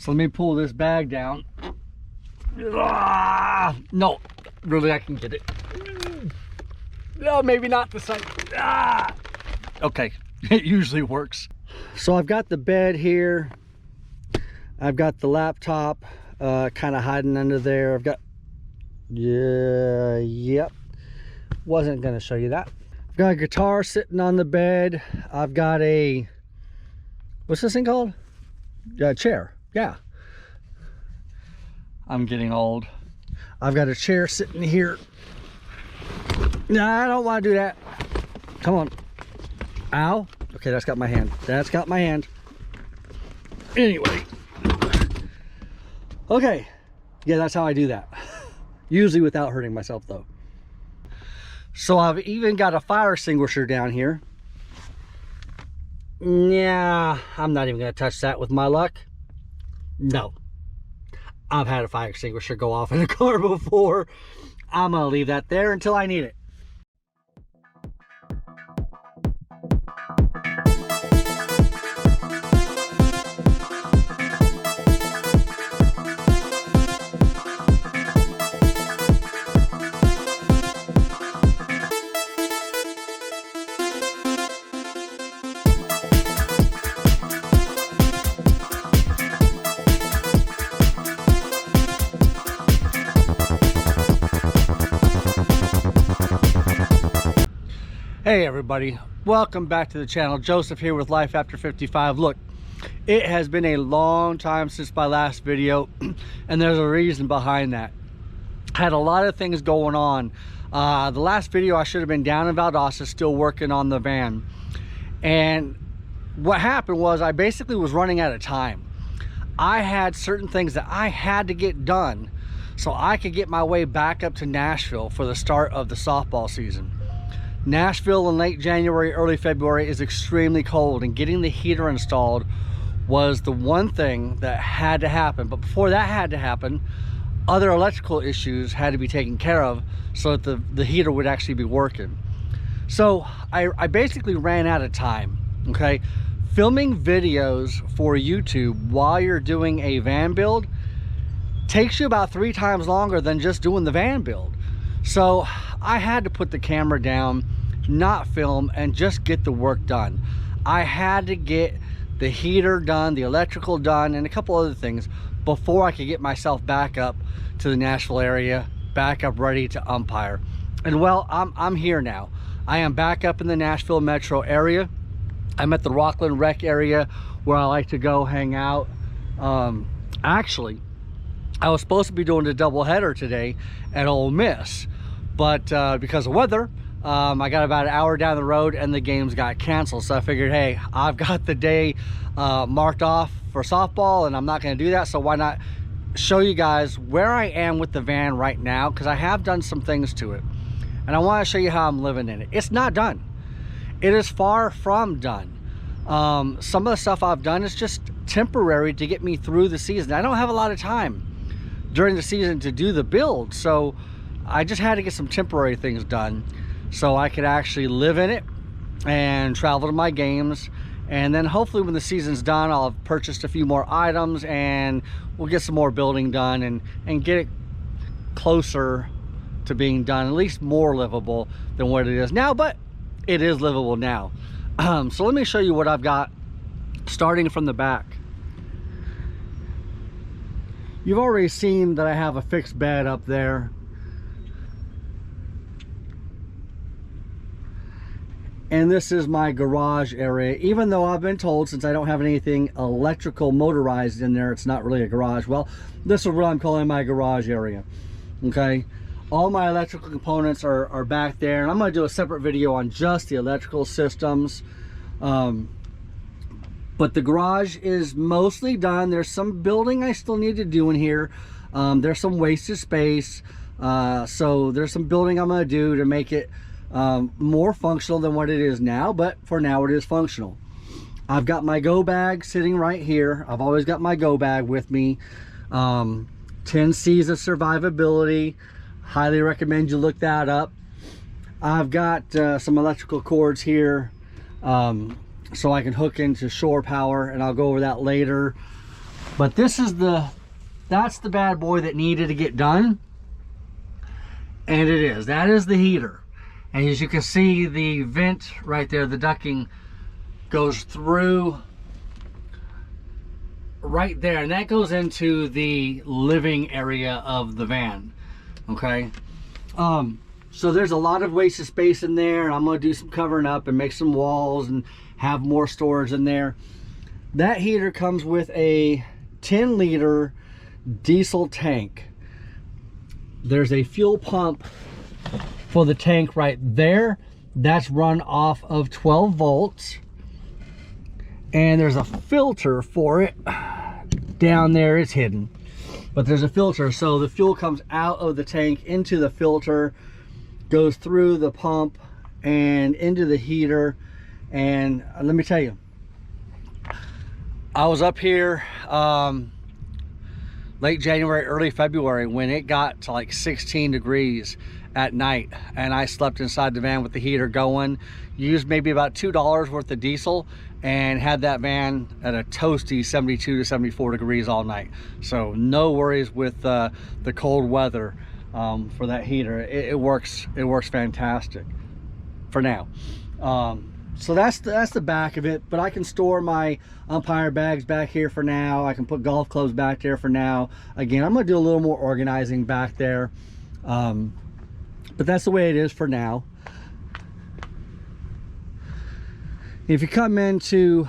So let me pull this bag down. Ah, no, really, I can get it. No, maybe not this side. Ah, okay, it usually works. So I've got the bed here. I've got the laptop kind of hiding under there. I've got, yep. Wasn't gonna show you that. I've got a guitar sitting on the bed. I've got a, what's this thing called? Chair, yeah. I'm getting old. I've got a chair sitting here. No, I don't want to do that. Come on. Ow. Okay, that's got my hand. That's got my hand. Anyway. Okay. Yeah, that's how I do that. Usually without hurting myself, though. So I've even got a fire extinguisher down here. Yeah, I'm not even going to touch that with my luck. No. I've had a fire extinguisher go off in a car before. I'm going to leave that there until I need it. Hey everybody, welcome back to the channel. Joseph here with Life After 55. Look, it has been a long time since my last video, and there's a reason behind that. I had a lot of things going on. The last video I should have been down in Valdosta still working on the van, and what happened was I basically was running out of time. I had certain things that I had to get done so I could get my way back up to Nashville for the start of the softball season. Nashville in late January, early February is extremely cold, and getting the heater installed was the one thing that had to happen. But before that had to happen, other electrical issues had to be taken care of so that the heater would actually be working. So I basically ran out of time, okay? Filming videos for YouTube while you're doing a van build takes you about 3 times longer than just doing the van build. So I had to put the camera down, not film, and just get the work done. I had to get the heater done, the electrical done, and a couple other things before I could get myself back up to the Nashville area, back up ready to umpire. And well, I'm here now. I am back up in the Nashville metro area. I'm at the Rockland Rec area where I like to go hang out. Actually, I was supposed to be doing a doubleheader today at Ole Miss, but because of weather, I got about an hour down the road and the games got canceled. So I figured, hey, I've got the day marked off for softball, and I'm not going to do that. So why not show you guys where I am with the van right now, because I have done some things to it, and I want to show you how I'm living in it. It's not done. It is far from done. Some of the stuff I've done is just temporary to get me through the season. I don't have a lot of time during the season to do the build, so I just had to get some temporary things done so I could actually live in it and travel to my games. And then hopefully when the season's done, I'll have purchased a few more items and we'll get some more building done and get it closer to being done, at least more livable than what it is now, but it is livable now. So let me show you what I've got starting from the back. You've already seen that I have a fixed bed up there. And this is my garage area. Even though I've been told, since I don't have anything electrical motorized in there, it's not really a garage. Well, this is what I'm calling my garage area, okay? All my electrical components are back there, and I'm going to do a separate video on just the electrical systems. But the garage is mostly done. There's some building I still need to do in here. There's some wasted space. So there's some building I'm going to do to make it more functional than what it is now. But for now, it is functional. I've got my go bag sitting right here. I've always got my go bag with me. 10 C's of survivability. Highly recommend you look that up. I've got some electrical cords here. So I can hook into shore power, and I'll go over that later. But this is that's the bad boy that needed to get done. And it is. That is the heater. And as you can see, the vent right there, the ducting goes through right there, and that goes into the living area of the van. Okay, so there's a lot of wasted space in there, and I'm going to do some covering up and make some walls and have more storage in there. That heater comes with a 10-liter diesel tank. There's a fuel pump for the tank right there. That's run off of 12 volts. And there's a filter for it down there. It's hidden, but there's a filter, so the fuel comes out of the tank into the filter, goes through the pump and into the heater. And let me tell you, I was up here late January, early February, when it got to like 16 degrees at night, and I slept inside the van with the heater going, used maybe about $2 worth of diesel, and had that van at a toasty 72 to 74 degrees all night. So no worries with the cold weather for that heater. It works fantastic for now. So that's the back of it. But I can store my umpire bags back here for now. I can put golf clubs back there for now. Again, I'm gonna do a little more organizing back there, but that's the way it is for now. If you come into,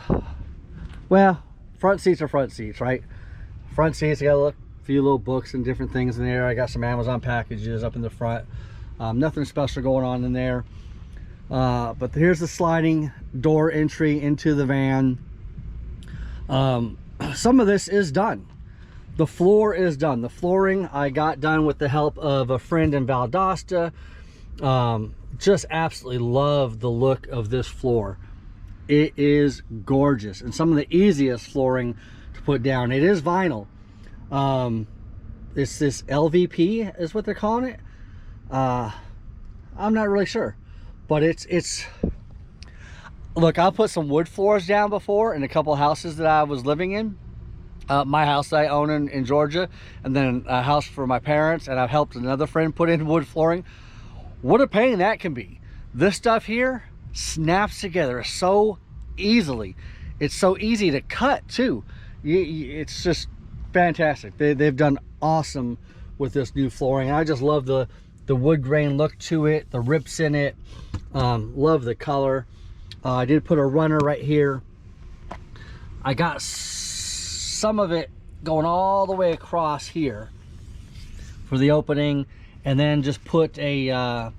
well, front seats are front seats, right? Front seats, I got a few little books and different things in there. I got some Amazon packages up in the front. Nothing special going on in there. But here's the sliding door entry into the van. Some of this is done. The floor is done. The flooring I got done with the help of a friend in Valdosta. Just absolutely love the look of this floor. It is gorgeous, and some of the easiest flooring to put down. It is vinyl. It's this LVP is what they're calling it. I'm not really sure, but it's look, I'll put some wood floors down before in a couple houses that I was living in. My house that I own in Georgia, and then a house for my parents, and I've helped another friend put in wood flooring. What a pain that can be. This stuff here snaps together so easily. It's so easy to cut too. It's just fantastic. They've done awesome with this new flooring. I just love the wood grain look to it, the rips in it. Love the color. I did put a runner right here. I got some of it going all the way across here for the opening, and then just put an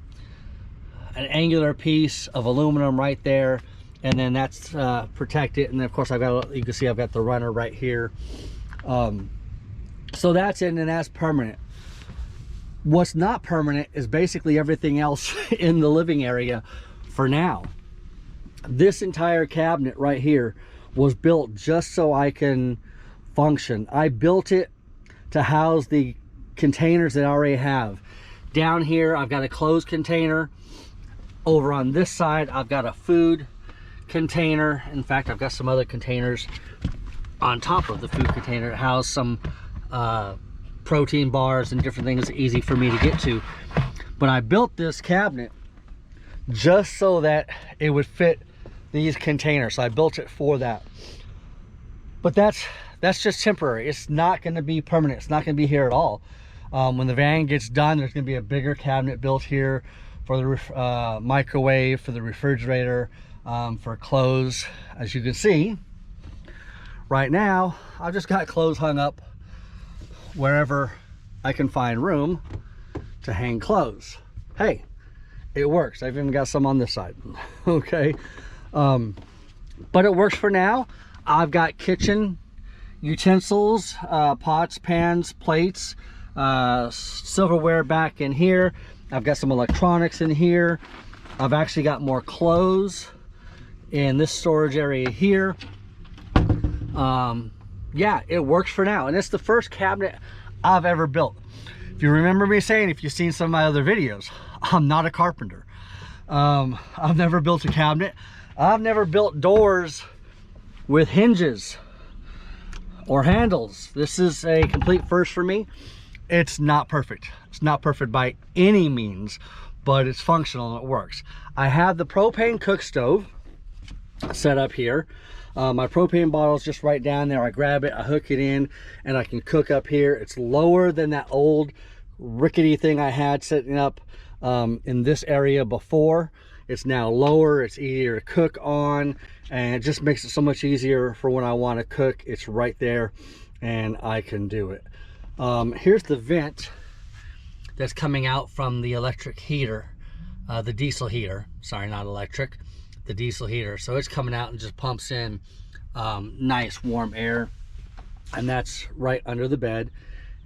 angular piece of aluminum right there, and then that's protected. And then of course you can see I've got the runner right here. So that's in, and that's permanent. What's not permanent is basically everything else in the living area for now. This entire cabinet right here was built just so I can function. I built it to house the containers that I already have. Down here I've got a closed container. Over on this side I've got a food container. In fact, I've got some other containers on top of the food container to house some protein bars and different things easy for me to get to. But I built this cabinet just so that it would fit these containers. So I built it for that. But that's just temporary. It's not going to be permanent. It's not going to be here at all. When the van gets done, there's going to be a bigger cabinet built here for the microwave, for the refrigerator, for clothes. As you can see, right now, I've just got clothes hung up wherever I can find room to hang clothes. Hey, it works. I've even got some on this side. Okay. But it works for now. I've got kitchen utensils, pots, pans, plates, silverware back in here. I've got some electronics in here. I've actually got more clothes in this storage area here. Yeah, it works for now, and it's the first cabinet I've ever built. If you remember me saying, if you've seen some of my other videos, I'm not a carpenter. I've never built a cabinet. I've never built doors with hinges or handles. This is a complete first for me. It's not perfect. It's not perfect by any means, but it's functional and it works. I have the propane cook stove set up here. My propane bottle is just right down there. I grab it, I hook it in, and I can cook up here. It's lower than that old rickety thing I had sitting up in this area before. It's now lower, it's easier to cook on, and it just makes it so much easier for when I want to cook. It's right there and I can do it. Here's the vent that's coming out from the electric heater, the diesel heater, sorry, not electric, the diesel heater. So it's coming out and just pumps in nice warm air, and that's right under the bed.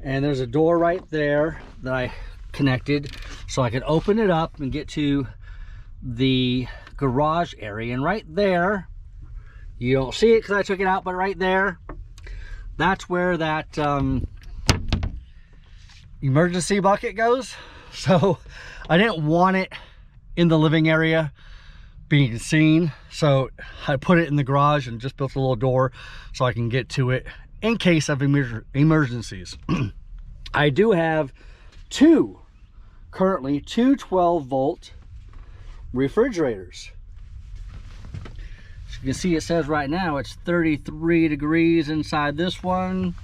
And there's a door right there that I connected so I can open it up and get to the garage area. And right there, you don't see it because I took it out, but right there, that's where that emergency bucket goes. So I didn't want it in the living area being seen, so I put it in the garage and just built a little door so I can get to it in case of emergencies. I do have currently two 12-volt refrigerators. As you can see, it says right now it's 33 degrees inside this one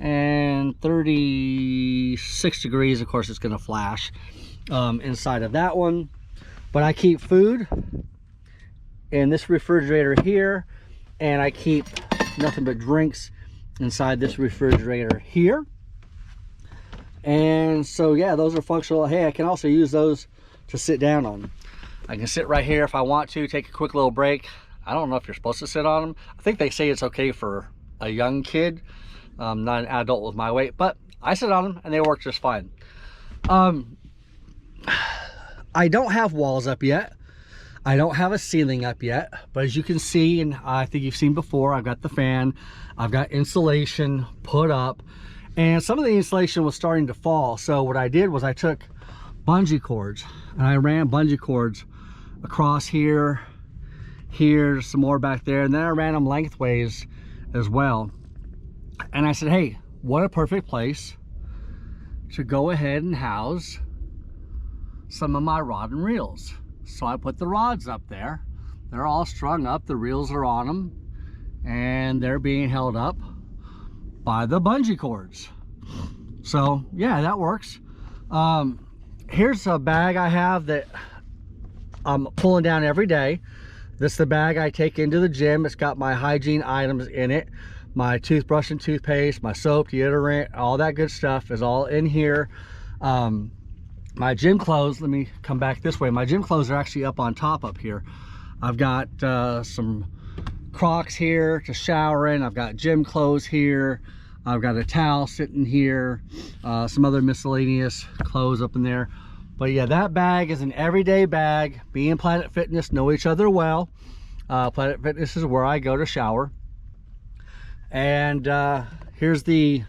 and 36 degrees. Of course, it's going to flash inside of that one. But I keep food in this refrigerator here, and I keep nothing but drinks inside this refrigerator here. And so yeah, those are functional. Hey, I can also use those to sit down on. I can sit right here if I want to, take a quick little break. I don't know if you're supposed to sit on them. I think they say it's okay for a young kid, not an adult with my weight, but I sit on them and they work just fine. I don't have walls up yet. I don't have a ceiling up yet, but as you can see, and I think you've seen before, I've got the fan, I've got insulation put up, and some of the insulation was starting to fall. So what I did was I took bungee cords and I ran bungee cords across here, some more back there, and then I ran them lengthways as well. And I said, hey, what a perfect place to go ahead and house some of my rod and reels. So I put the rods up there. They're all strung up, the reels are on them, and they're being held up by the bungee cords. So yeah, that works. Here's a bag I have that I'm pulling down every day. This is the bag I take into the gym. It's got my hygiene items in it. My toothbrush and toothpaste, my soap, deodorant, all that good stuff is all in here. My gym clothes, let me come back this way. My gym clothes are actually up on top up here. I've got some Crocs here to shower in. I've got gym clothes here. I've got a towel sitting here. Some other miscellaneous clothes up in there. But yeah, that bag is an everyday bag. Me and Planet Fitness know each other well. Planet Fitness is where I go to shower. And here's the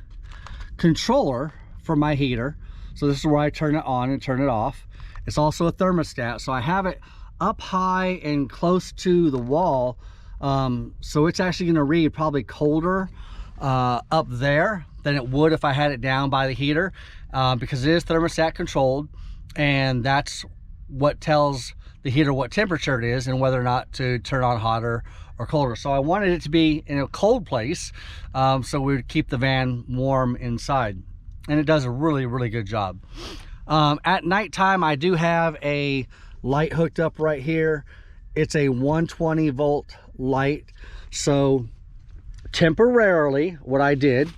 controller for my heater. So this is where I turn it on and turn it off. It's also a thermostat, so I have it up high and close to the wall. So it's actually gonna read probably colder up there than it would if I had it down by the heater, because it is thermostat controlled, and that's what tells the heater what temperature it is and whether or not to turn on hotter or colder. So I wanted it to be in a cold place, so we would keep the van warm inside. And it does a really, really good job. At nighttime, I do have a light hooked up right here. It's a 120 volt light. So temporarily, what I did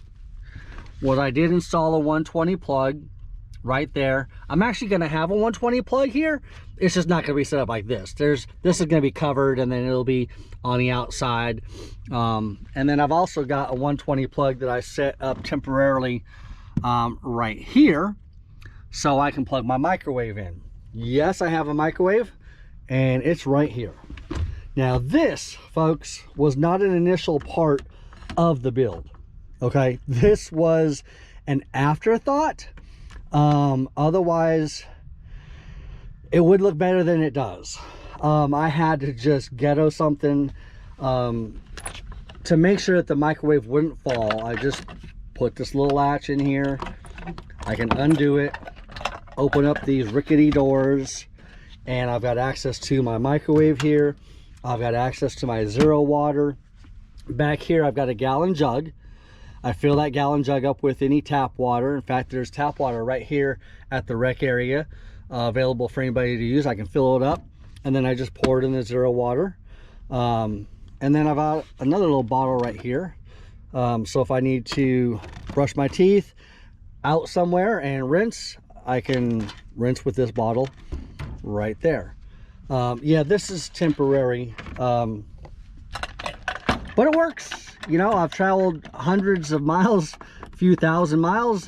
install a 120 plug right there. I'm actually gonna have a 120 plug here. It's just not gonna be set up like this. This is gonna be covered, and then it'll be on the outside. And then I've also got a 120 plug that I set up temporarily right here, so I can plug my microwave in. Yes, I have a microwave, and it's right here. Now this, folks, was not an initial part of the build. Okay, this was an afterthought. Otherwise it would look better than it does. I had to just ghetto something to make sure that the microwave wouldn't fall, I just put this little latch in here. I can undo it, open up these rickety doors, and I've got access to my microwave here. I've got access to my zero water. Back here, I've got a gallon jug. I fill that gallon jug up with any tap water. In fact, there's tap water right here at the rec area available for anybody to use. I can fill it up, and then I just pour it in the zero water. And then I've got another little bottle right here. So if I need to brush my teeth out somewhere and rinse, I can rinse with this bottle right there. Yeah, this is temporary, but it works. You know, I've traveled hundreds of miles, a few thousand miles,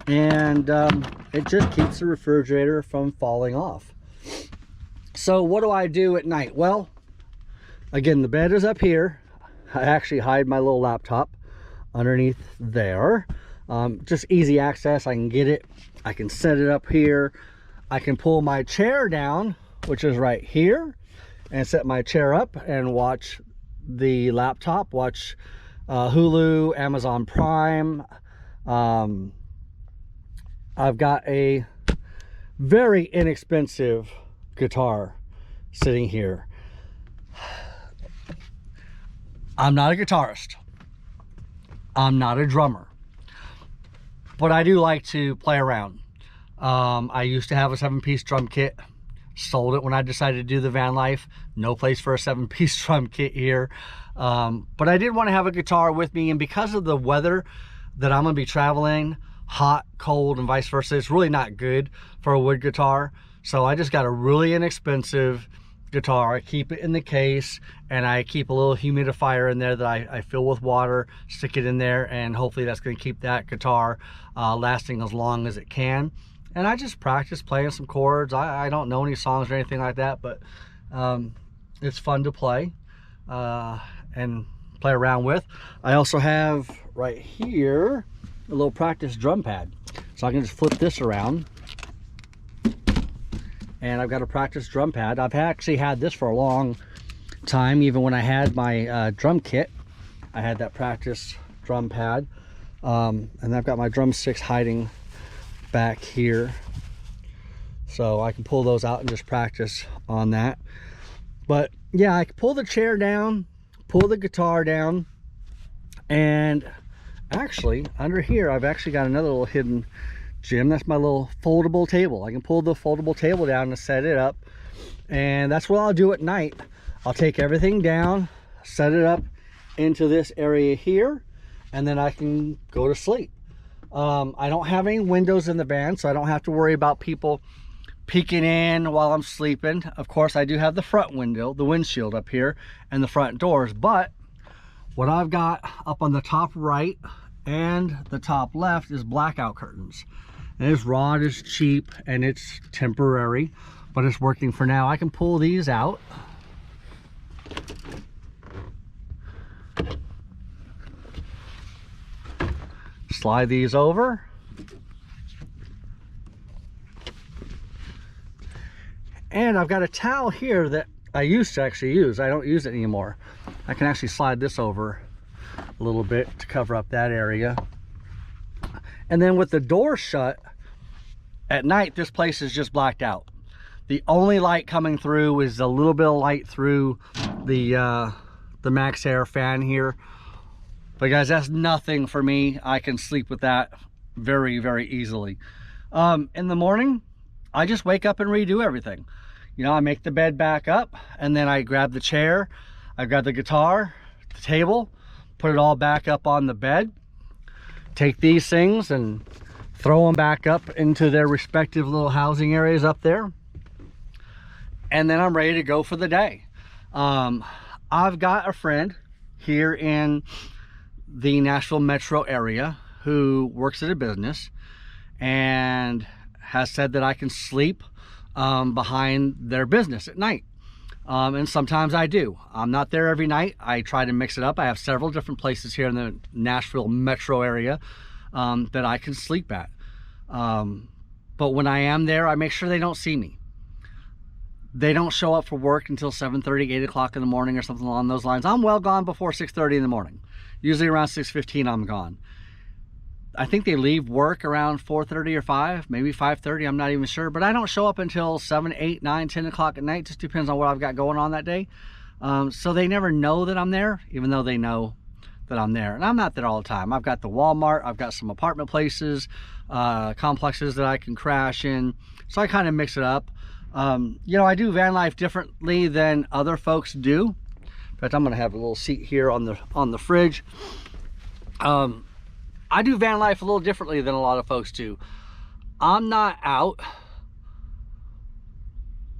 and it just keeps the refrigerator from falling off. So what do I do at night? Well, again, the bed is up here. I actually hide my little laptop underneath there. Just easy access. I can get it. I can set it up here. I can pull my chair down, which is right here, and set my chair up and watch the laptop, watch Hulu, Amazon Prime. I've got a very inexpensive guitar sitting here. I'm not a guitarist. I'm not a drummer, but I do like to play around. I used to have a 7-piece drum kit. Sold it when I decided to do the van life. No place for a 7-piece drum kit here. But I did want to have a guitar with me, and because of the weather that I'm going to be traveling, hot, cold, and vice versa, it's really not good for a wood guitar. So I just got a really inexpensive guitar. I keep it in the case, and I keep a little humidifier in there that I fill with water, stick it in there, and hopefully that's going to keep that guitar lasting as long as it can. And I just practice playing some chords. I don't know any songs or anything like that, but it's fun to play and play around with. I also have right here a little practice drum pad. So I can just flip this around, and I've got a practice drum pad. I've actually had this for a long time. Even when I had my drum kit, I had that practice drum pad. And I've got my drumsticks hiding back here, so I can pull those out and just practice on that. But yeah, I can pull the chair down, pull the guitar down, and actually under here I've actually got another little hidden gem. That's my little foldable table. I can pull the foldable table down and set it up, and that's what I'll do at night. I'll take everything down, set it up into this area here, and then I can go to sleep. I don't have any windows in the van, so I don't have to worry about people peeking in while I'm sleeping. Of course, I do have the front window, the windshield up here, and the front doors. But what I've got up on the top right and the top left is blackout curtains. And this rod is cheap and it's temporary, but it's working for now. I can pull these out. Slide these over, and I've got a towel here that I used to actually use. I don't use it anymore. I can actually slide this over a little bit to cover up that area. And then with the door shut at night, this place is just blacked out. The only light coming through is a little bit of light through the Max Air fan here. But guys, that's nothing for me. I can sleep with that very, very easily. In the morning, I just wake up and redo everything. You know, I make the bed back up, and then I grab the chair, I grab the guitar, the table, put it all back up on the bed, take these things and throw them back up into their respective little housing areas up there. And then I'm ready to go for the day. I've got a friend here in the Nashville metro area who works at a business and has said that I can sleep behind their business at night. And sometimes I do. I'm not there every night. I try to mix it up. I have several different places here in the Nashville metro area that I can sleep at. But when I am there, I make sure they don't see me. They don't show up for work until 7:30, 8 o'clock in the morning or something along those lines. I'm well gone before 6:30 in the morning. Usually around 6:15 I'm gone. I think they leave work around 4:30 or 5, maybe 5:30, I'm not even sure. But I don't show up until 7, 8, 9, 10 o'clock at night. Just depends on what I've got going on that day. So they never know that I'm there, even though they know that I'm there. And I'm not there all the time. I've got the Walmart, I've got some apartment places, complexes that I can crash in. So I kind of mix it up. You know, I do van life differently than other folks do. In fact, I'm gonna have a little seat here on the fridge. I do van life a little differently than a lot of folks do. I'm not out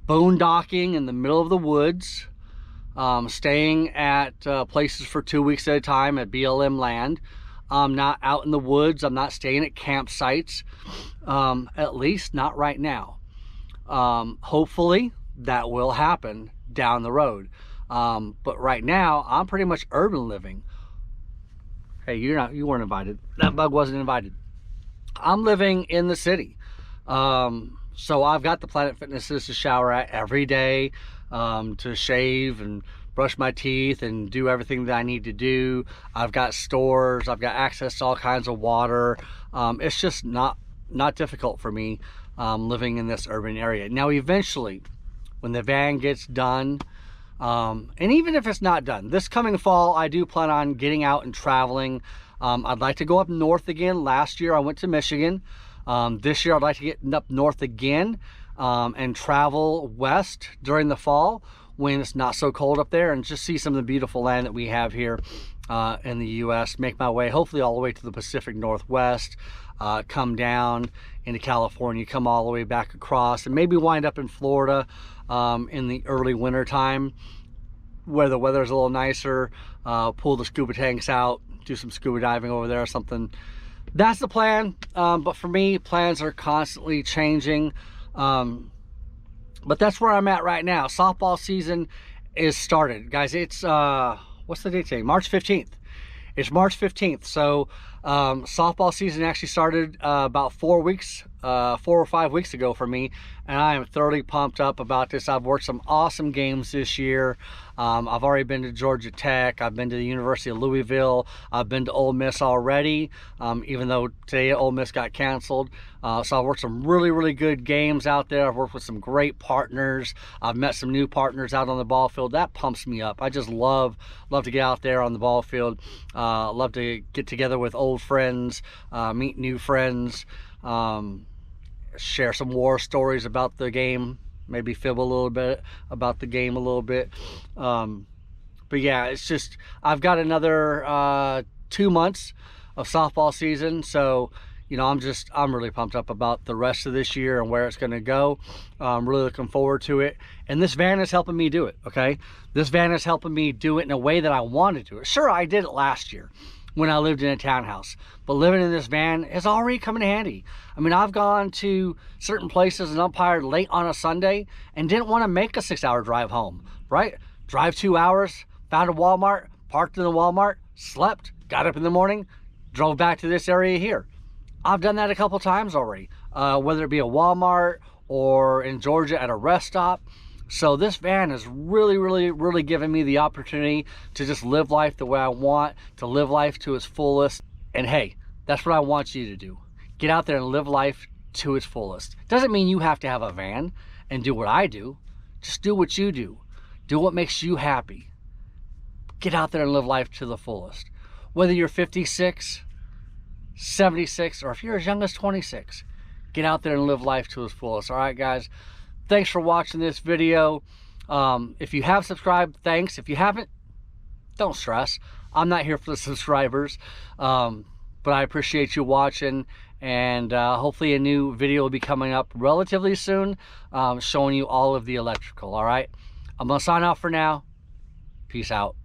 boondocking in the middle of the woods, staying at places for 2 weeks at a time at BLM land. I'm not out in the woods. I'm not staying at campsites, at least not right now. Hopefully that will happen down the road. But right now, I'm pretty much urban living. Hey, you weren't invited. That bug wasn't invited. I'm living in the city. So I've got the Planet Fitnesses to shower at every day, to shave and brush my teeth and do everything that I need to do. I've got stores, I've got access to all kinds of water. It's just not difficult for me living in this urban area. Now, eventually, when the van gets done, and even if it's not done, this coming fall, I do plan on getting out and traveling. I'd like to go up north again. Last year, I went to Michigan. This year, I'd like to get up north again and travel west during the fall when it's not so cold up there, and just see some of the beautiful land that we have here in the U.S. Make my way, hopefully, all the way to the Pacific Northwest, come down into California, come all the way back across, and maybe wind up in Florida in the early winter time where the weather's a little nicer, pull the scuba tanks out, do some scuba diving over there or something. That's the plan. But for me, plans are constantly changing. But that's where I'm at right now. Softball season is started, guys. It's what's the date today? March 15th. It's March 15th. So softball season actually started about 4 or 5 weeks ago for me, and I am thoroughly pumped up about this. I've worked some awesome games this year. I've already been to Georgia Tech. I've been to the University of Louisville. I've been to Ole Miss already, even though today Ole Miss got canceled. So I've worked some really good games out there. I've worked with some great partners. I've met some new partners out on the ball field. That pumps me up. I just love to get out there on the ball field. Love to get together with old friends, meet new friends, share some war stories about the game, maybe fib a little bit about the game a little bit. But yeah, it's just, I've got another 2 months of softball season, so you know, I'm really pumped up about the rest of this year and where it's going to go. I'm really looking forward to it, and this van is helping me do it. Okay, this van is helping me do it in a way that I want to do it. Sure, I did it last year when I lived in a townhouse, but living in this van is already coming in handy. I mean, I've gone to certain places and umpired late on a Sunday and didn't want to make a 6-hour drive home, right? Drive 2 hours, found a Walmart, parked in the Walmart, slept, got up in the morning, drove back to this area here. I've done that a couple times already, whether it be a Walmart or in Georgia at a rest stop. So this van is really giving me the opportunity to just live life the way I want, to live life to its fullest. And hey, that's what I want you to do. Get out there and live life to its fullest. Doesn't mean you have to have a van and do what I do. Just do what you do. Do what makes you happy. Get out there and live life to the fullest. Whether you're 56, 76, or if you're as young as 26, get out there and live life to its fullest. All right, guys. Thanks for watching this video. If you have subscribed, thanks. If you haven't, don't stress. I'm not here for the subscribers, but I appreciate you watching, and hopefully a new video will be coming up relatively soon, showing you all of the electrical. All right, I'm gonna sign off for now. Peace out.